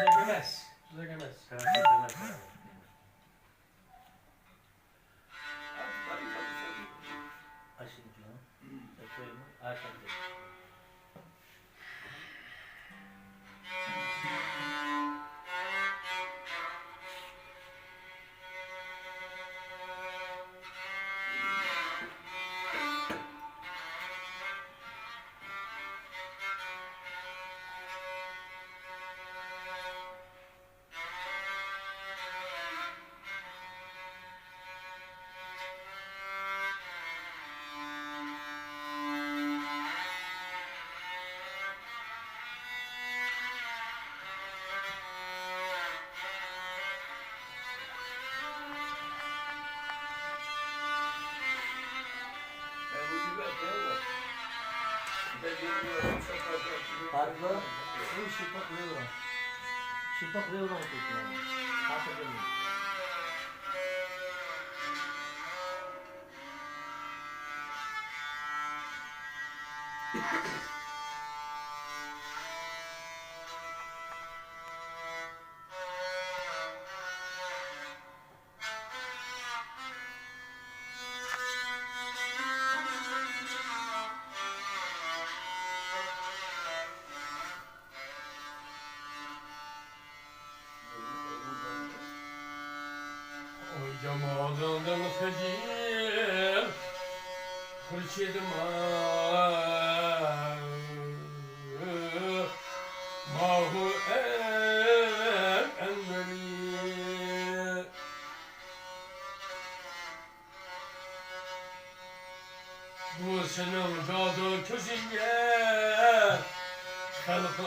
Tuzak emez. Karanlık demez. Aşın canım. Ekmeğimi aşın. Farklı. Bu şıpak euro. Şıpak euro tutuyor. Hatırlıyorum. Oy cemalından fecir Hırçedim Mahu enveri Bu senin cadı közünge Halkı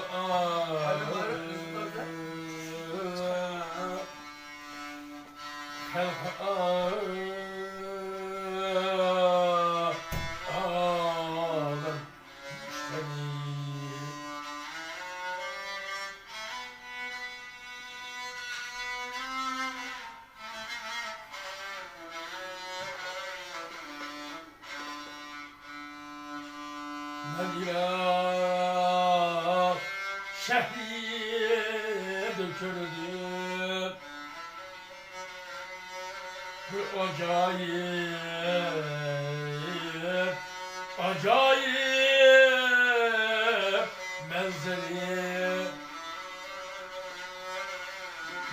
şehri döküldü Bu acayip Acayip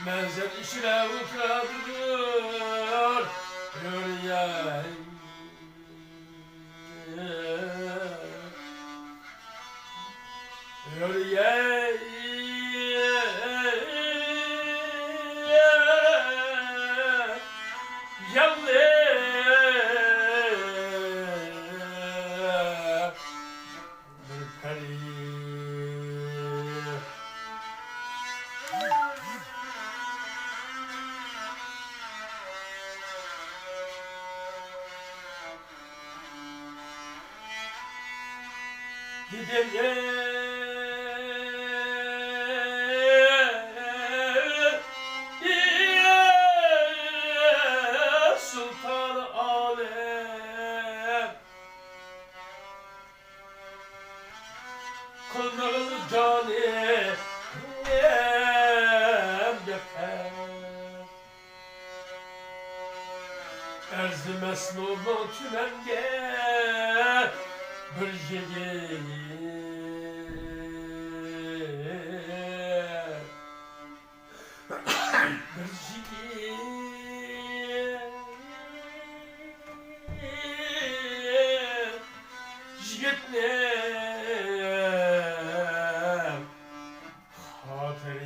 Menzel işine utradır Yürüyen Yürüyen Yanlı bir peri Sultan Alem Kılnağın canı yeter Erz-i mesnunu tümenge bir Yigitler hatırı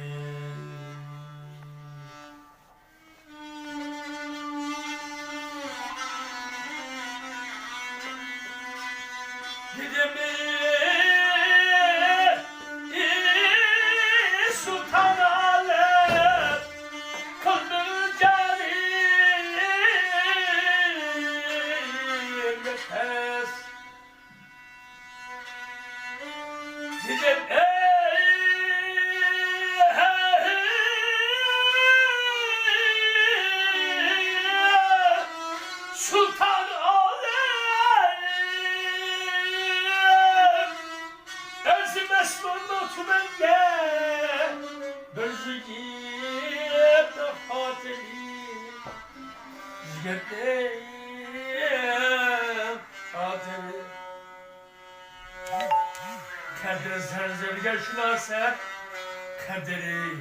Sultan Alem Kıldır carim Nefes Dedim ey Yedim adını Kadir zerzerge şunasa Kaderi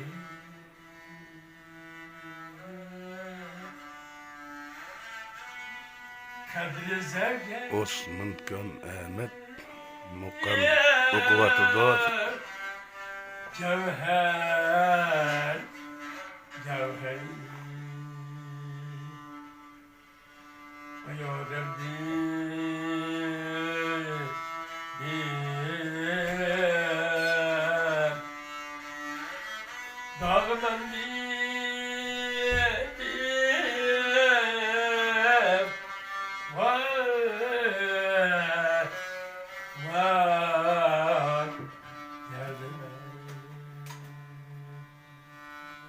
Kadir zerge Osman Kan Ahmet Mukan Okuvatı'da Cevher Cevher Ayo Rabbi Dağdan Vay Vay Geldim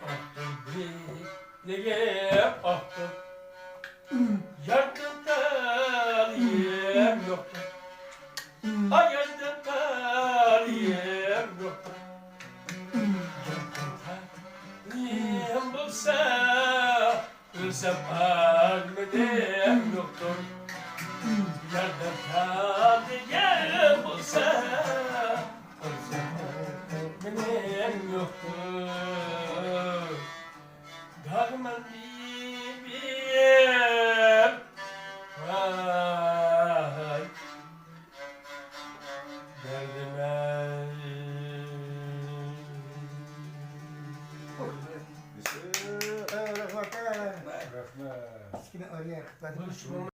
Ahtım Neye ahtım Yakından yem yoktu Ay yakından yem yoktu Yakından bulsa Ölsem ölmedim yoktur Yakından yem bulsa Ölsem ölmedim yoktur Dağman bibim Vay Derdime Rahmat. Rahmat. Kichkina Oriya qilib